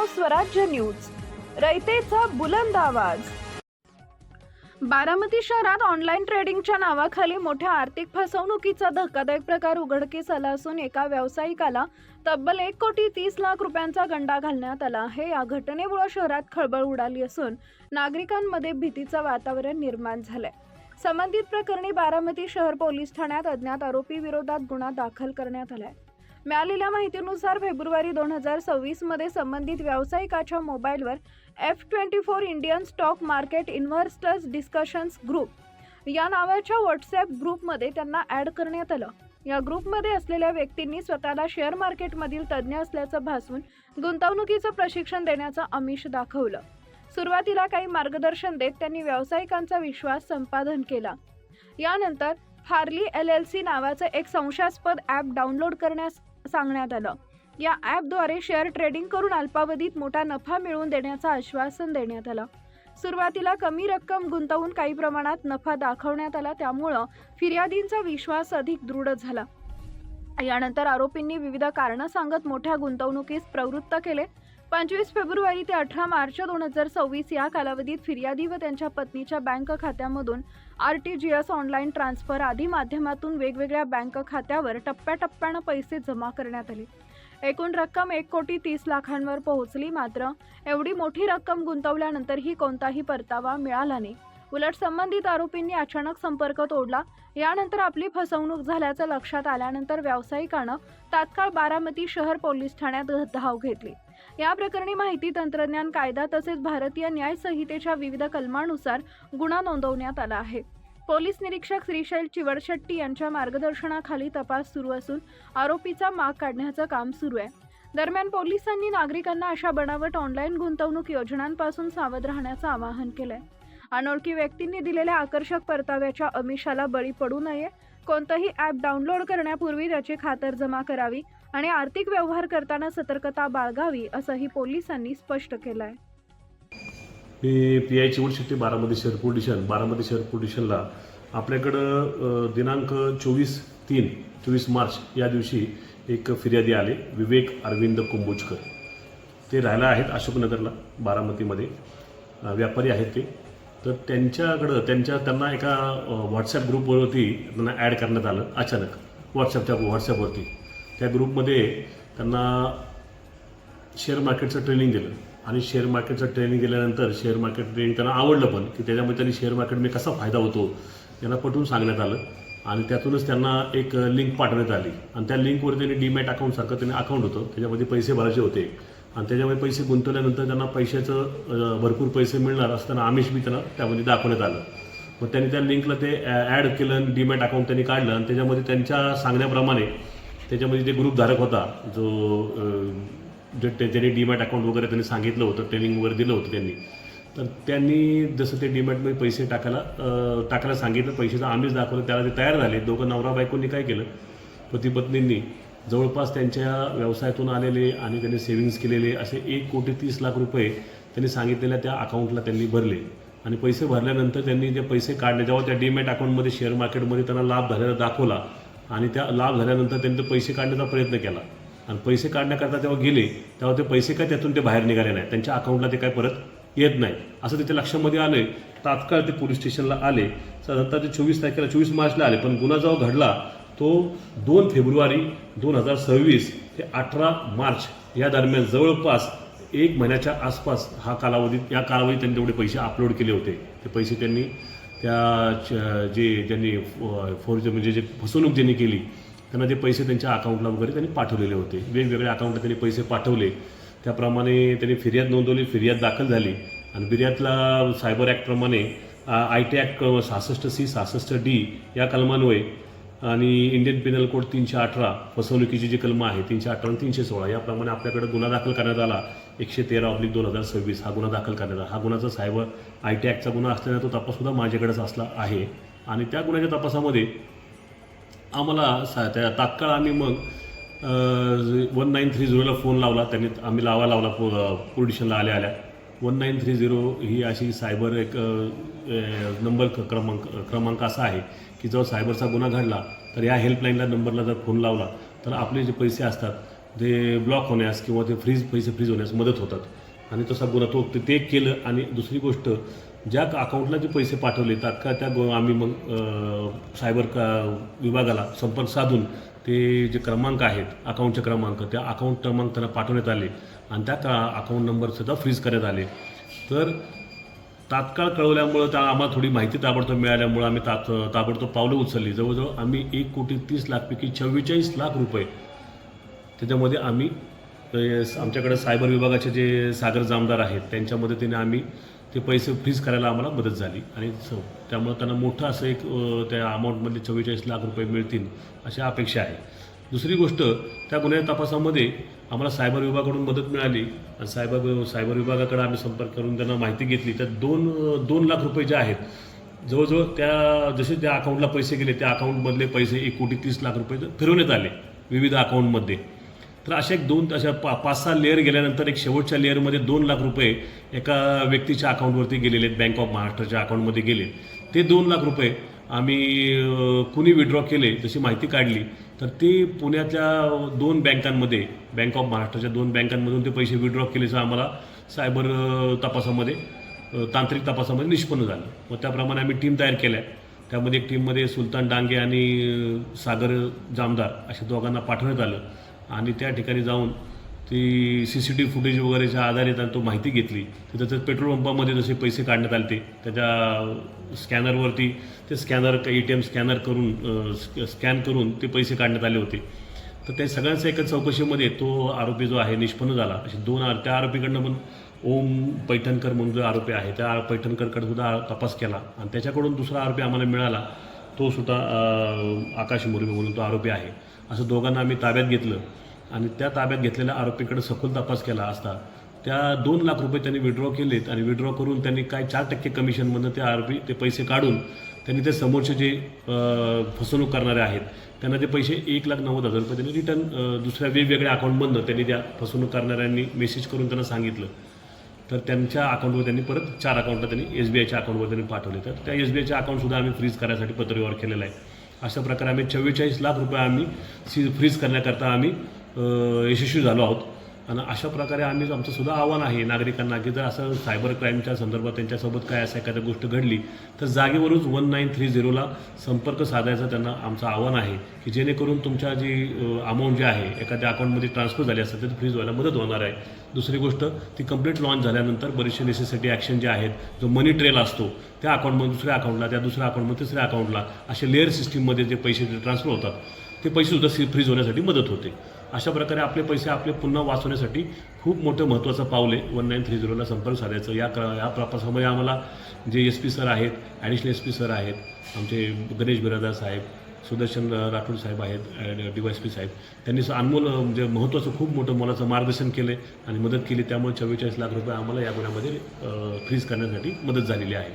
नाव स्वराज्य न्यूज, रयतेचा बुलंद आवाज। बारामती शहरात ऑनलाईन ट्रेडिंगच्या नावाखाली मोठ्या आर्थिक फसवणुकीचा धक्कादायक प्रकार उघडकीस आला असून एका व्यावसायिकाला तब्बल 1,30,00,000 रुपयांचा गंडा घालण्यात आला आहे। या घटनेमुळे शहरात खळबळ उडाली असून नागरिकांमध्ये भीतीचं वातावरण निर्माण झालंय। संबंधित प्रकरणी बारामती शहर पोलीस ठाण्यात अज्ञात आरोपी विरोधात गुन्हा दाखल करण्यात आलाय। मिळालेल्या माहितीनुसार फेब्रुवारी 2026 मध्ये संबंधित व्यावसायिकाच्या मोबाईलवर F24 Indian stock market investors discussions group या नावाच्या व्हॉट्सॲप ग्रुपमध्ये त्यांना ॲड करण्यात आलं। या ग्रुपमध्ये असलेल्या व्यक्तींनी स्वतःला शेअर मार्केटमधील तज्ज्ञ असल्याचं भासवून गुंतवणुकीचं प्रशिक्षण देण्याचं आमिष दाखवलं। सुरुवातीला काही मार्गदर्शन देत त्यांनी व्यावसायिकांचा विश्वास संपादन केला। यानंतर फार्ली LLC नावाचं एक संशयास्पद ॲप डाउनलोड करण्यास सांगण्यात आलं। या ॲपद्वारे शेअर ट्रेडिंग करून अल्पावधीत मोठा नफा मिळवून देण्याचं आश्वासन देण्यात आलं। सुरुवातीला कमी रक्कम गुंतवून काही प्रमाणात नफा दाखवण्यात आला, त्यामुळे फिर्यादींचा विश्वास अधिक दृढ झाला। यानंतर आरोपींनी विविध कारणं सांगत मोठ्या गुंतवणुकीस प्रवृत्त केले। 25 फेब्रुवारी ते 18 मार्च 2026 या कालावधीत फिर्यादी व त्यांच्या पत्नीच्या बँक खात्यामधून RTGS ऑनलाईन ट्रान्सफर आदी माध्यमातून वेगवेगळ्या बँक खात्यावर टप्प्याटप्प्यानं पैसे जमा करण्यात आले। एकूण रक्कम 1,30,00,000 वर पोहोचली। मात्र एवढी मोठी रक्कम गुंतवल्यानंतरही कोणताही परतावा मिळाला नाही। उलट संबंधित आरोपींनी अचानक संपर्क तोडला। यानंतर आपली फसवणूक झाल्याचं लक्षात आल्यानंतर व्यावसायिकानं तात्काळ बारामती शहर पोलीस ठाण्यात धाव घेतली। या प्रकरणी माहिती तंत्रज्ञान कायदा तसेच भारतीय न्याय संहितेच्या विविध कलमांनुसार गुन्हा नोंदवण्यात आला आहे। पोलीस निरीक्षक श्रीशैल चिवडशेट्टी यांच्या मार्गदर्शनाखाली तपास सुरू असून आरोपीचा माग काढण्याचं काम सुरू आहे। दरम्यान पोलिसांनी नागरिकांना अशा बनावट ऑनलाईन गुंतवणूक योजनांपासून सावध राहण्याचं आवाहन केलंय। अनोळखी व्यक्तींनी दिलेल्या आकर्षक परताव्याच्या आमिषाला बळी पडू नये। कोणतंही ॲप डाउनलोड करण्यापूर्वी त्याची खातरजमा करावी आणि आर्थिक व्यवहार करताना सतर्कता बाळगावी असंही पोलिसांनी स्पष्ट केलं आहे। मी PI चिवडशेट्टी बारामती शहर पोलीस स्टेशनला आपल्याकडं दिनांक 24 मार्च या दिवशी एक फिर्यादी आले, विवेक अरविंद कुंभोजकर। ते राहायला आहेत अशोकनगरला बारामतीमध्ये, व्यापारी आहेत ते। तर त्यांना एका व्हॉट्सॲप ग्रुपवरती त्यांना ॲड करण्यात आलं अचानक व्हॉट्सॲपवरती। त्या ग्रुपमध्ये त्यांना शेअर मार्केटचं ट्रेनिंग दिलं आणि शेअर मार्केटचं ट्रेनिंग दिल्यानंतर शेअर मार्केट ट्रेनिंग त्यांना आवडलं पण की त्याच्यामध्ये त्यांनी शेअर मार्केटमध्ये कसा फायदा होतो त्यांना पटवून सांगण्यात आलं आणि त्यातूनच त्यांना एक लिंक पाठवण्यात आली आणि त्या लिंकवर त्यांनी डीमॅट अकाउंटसारखं त्यांनी अकाउंट होतं, त्याच्यामध्ये पैसे भरायचे होते आणि त्याच्यामध्ये पैसे गुंतवल्यानंतर त्यांना पैशाचं भरपूर पैसे मिळणार असं त्यांना आमिष बी त्यांना त्यामध्ये दाखवण्यात आलं। मग त्यांनी त्या लिंकला ते ॲड केलं आणि डीमॅट अकाउंट त्यांनी काढलं आणि त्याच्यामध्ये त्यांच्या सांगण्याप्रमाणे त्याच्यामध्ये जे ग्रुपधारक होता त्यांनी डीमॅट अकाउंट वगैरे त्यांनी सांगितलं होतं, ट्रेनिंग वगैरे दिलं होतं त्यांनी। तर त्यांनी जसं ते डीमॅटमध्ये पैसे टाकायला सांगितलं, पैशाचा आमिष दाखवलं, त्याला ते तयार झाले। दोघं नवरा बायकोंनी काय केलं, पती पत्नींनी जवळपास त्यांच्या व्यवसायातून आलेले आणि त्यांनी सेव्हिंग्ज केलेले असे 1,30,00,000 रुपये त्यांनी सांगितलेल्या त्या अकाउंटला त्यांनी भरले आणि पैसे भरल्यानंतर त्यांनी ते पैसे काढले। जेव्हा त्या डीमॅट अकाउंटमध्ये शेअर मार्केटमध्ये त्यांना लाभ झालेला दाखवला आणि त्या लाभ झाल्यानंतर त्यांनी ते पैसे काढण्याचा प्रयत्न केला आणि पैसे काढण्याकरता तेव्हा गेले तेव्हा ते पैसे काय त्यातून ते बाहेर निघाले नाही, त्यांच्या अकाउंटला ते काय परत येत नाही असं त्याच्या लक्षामध्ये आलं। तात्काळ ते पोलीस स्टेशनला आले। साधारणतः ते 24 मार्चला आले, पण गुन्हा जेव्हा घडला तो 2 फेब्रुवारी 2026 ते 18 मार्च या दरम्यान जवळपास 1 महिन्याच्या आसपास या कालावधीत त्यांनी तेवढे पैसे अपलोड केले होते। ते पैसे त्यांनी ज्यांनी म्हणजे जे फसवणूक ज्यांनी केली त्यांना ते पैसे त्यांच्या अकाउंटला वगैरे त्यांनी पाठवलेले होते। वेगवेगळ्या अकाउंटला त्यांनी पैसे पाठवले, त्याप्रमाणे त्यांनी फिर्याद नोंदवली, फिर्याद दाखल झाली आणि फिर्यादला सायबर ॲक्टप्रमाणे IT ॲक्ट 66C 66D या कलमान्वये आणि इंडियन पिनल कोड 318 फसवणुकीची जी कलमं आहे 318 आणि 316 याप्रमाणे आपल्याकडे गुन्हा दाखल करण्यात आला। 113/2026 हा गुन्हा दाखल करण्यात आला। हा गुन्हाचा सायबर IT ॲक्टचा गुन्हा असल्याने तो तपाससुद्धा माझ्याकडेच असला आहे आणि त्या गुन्ह्याच्या तपासामध्ये आम्हाला तात्काळ आम्ही मग 1930ला फोन लावला, आम्ही लावला पोलीस स्टेशनला आल्या 1930 ही अशी सायबर एक नंबर क्रमांक असा आहे की जो सायबरचा गुन्हा घडला तर या हेल्पलाईनला नंबरला जर फोन लावला तर आपले जे पैसे असतात ते ब्लॉक होण्यास किंवा ते पैसे फ्रीज होण्यास मदत होतात आणि तसा गुन्हा ते एक केलं. आणि दुसरी गोष्ट, ज्या अकाउंटला जे पैसे पाठवले तात्काळ आम्ही मग सायबर विभागाला संपर्क साधून ते जे क्रमांक आहेत अकाउंटचे क्रमांक, त्या अकाउंट क्रमांक त्यांना पाठवण्यात आले आणि त्या अकाउंट नंबरसुद्धा फ्रीज करण्यात आले. तर तात्काळ कळवल्यामुळं त्या आम्हाला थोडी माहिती ताबडतोब मिळाल्यामुळं आम्ही ताबडतोब पावलं उचलली. जवळजवळ आम्ही 1,30,00,000पैकी 44 लाख रुपये त्याच्यामध्ये आम्ही आमच्याकडे सायबर विभागाचे जे सागर जामदार आहेत त्यांच्या मदतीने आम्ही ते पैसे फ्रीज करायला आम्हाला मदत झाली. आणि त्यामुळे त्यांना मोठं असं एक त्या अमाऊंटमधले 44 लाख रुपये मिळतील अशी अपेक्षा आहे. दुसरी गोष्ट, त्या गुन्हे तपासामध्ये आम्हाला सायबर विभागाकडून मदत मिळाली आणि सायबर विभागाकडे आम्ही संपर्क करून त्यांना माहिती घेतली. तर 2 लाख रुपये जे आहेत जवळजवळ जसे त्या अकाउंटला पैसे गेले त्या अकाउंटमधले पैसे 1,30,00,000 रुपये फिरवण्यात आले विविध अकाउंटमध्ये. तर अशा 5-6 लेअर गेल्यानंतर एक शेवटच्या लेअरमध्ये 2 लाख रुपये एका व्यक्तीच्या अकाउंटवरती गेलेले आहेत, बँक ऑफ महाराष्ट्राच्या अकाउंटमध्ये गेले. ते 2 लाख रुपये आम्ही कुणी विड्रॉ केले जशी माहिती काढली तर ते पुण्यातल्या 2 बँकांमध्ये, बँक ऑफ महाराष्ट्राच्या 2 बँकांमधून ते पैसे विड्रॉ केल्याचं आम्हाला सायबर तपासामध्ये तांत्रिक तपासामध्ये निष्पन्न झालं. मग त्याप्रमाणे आम्ही टीम तयार केल्या. त्यामध्ये एक टीममध्ये सुलतान डांगे आणि सागर जामदार अशा दोघांना पाठवण्यात आलं आणि त्या ठिकाणी जाऊन ती CCTV फुटेज वगैरेच्या आधारे त्यांनी तो माहिती घेतली. तर त्याच्यात पेट्रोल पंपामध्ये जसे पैसे काढण्यात आले ते त्याच्या स्कॅनरवरती ते ATM स्कॅनर करून स्कॅन करून ते पैसे काढण्यात आले होते. तर त्या सगळ्यांच्या एका चौकशीमध्ये तो आरोपी जो आहे निष्पन्न झाला. असे त्या आरोपीकडनं पण ओम पैठणकर म्हणून जो आरोपी आहे त्या पैठणकरकडे सुद्धा तपास केला आणि त्याच्याकडून दुसरा आरोपी आम्हाला मिळाला, तो सुद्धा आकाश मुर्मे म्हणून तो आरोपी आहे. असं दोघांना आम्ही ताब्यात घेतलं आणि त्या ताब्यात घेतलेल्या आरोपीकडे सखोल तपास केला असता त्या 2 लाख रुपये त्यांनी विड्रॉ केलेत आणि विड्रॉ करून त्यांनी काय 4% कमिशनमधनं ते आरोपी ते पैसे काढून त्यांनी ते समोरचे जे फसवणूक करणारे आहेत त्यांना ते पैसे 1,90,000 रुपये त्यांनी रिटर्न दुसऱ्या वेगवेगळ्या अकाउंटमधनं त्यांनी त्या फसवणूक करणाऱ्यांनी मेसेज करून त्यांना सांगितलं. तर त्यांच्या अकाउंटवर त्यांनी परत 4 अकाउंटला त्यांनी SBIच्या अकाउंटवर त्यांनी पाठवले. तर त्या SBIच्या अकाउंटसुद्धा आम्ही फ्रीज करण्यासाठी पत्रव्यवहार केलेला आहे. अशा प्रकारे आम्ही 44 लाख रुपये आम्ही फ्रीज करण्याकरता आम्ही यशस्वी झालो आहोत. आणि अशा प्रकारे आम्ही आमचं सुद्धा आव्हान आहे नागरिकांना की जर असं सायबर क्राईमच्या संदर्भात त्यांच्यासोबत काय असं एखाद्या गोष्ट घडली तर जागेवरूनच 1930ला संपर्क साधायचं त्यांना आमचं आव्हान आहे की जेणेकरून तुमच्या जी अमाऊंट जी आहे एखाद्या अकाउंटमध्ये ट्रान्सफर झाली असेल तर फ्रीज व्हायला मदत होणार आहे. दुसरी गोष्ट, ती कंप्लीट लॉन्च झाल्यानंतर बरेचसे नेसेसिटी ॲक्शन जे आहेत, जो मनी ट्रेल असतो त्या अकाउंटमधून दुसऱ्या अकाउंटला, त्या दुसऱ्या अकाउंटमध्ये तिसऱ्या अकाउंटला असे लेअर सिस्टीममध्ये जे पैसे ट्रान्सफर होतात ते पैसेसुद्धा फ्रीज होण्यासाठी मदत होते. अशा प्रकारे आपले पैसे पुन्हा वाचवण्यासाठी खूप मोठं महत्त्वाचं पाऊल आहे 1930ला संपर्क साधायचं. या प्रवासामध्ये आम्हाला जे SP सर आहेत, ॲडिशनल SP सर आहेत, आमचे गणेश बिरादार साहेब, सुदर्शन राठोड साहेब आहेत, DYSP साहेब, त्यांनी अनमोल म्हणजे महत्त्वाचं खूप मोठं मोलाचं मार्गदर्शन केले आणि मदत केली. त्यामुळे 44 लाख रुपये आम्हाला या गुन्ह्यामध्ये फ्रीज करण्यासाठी मदत झालेली आहे.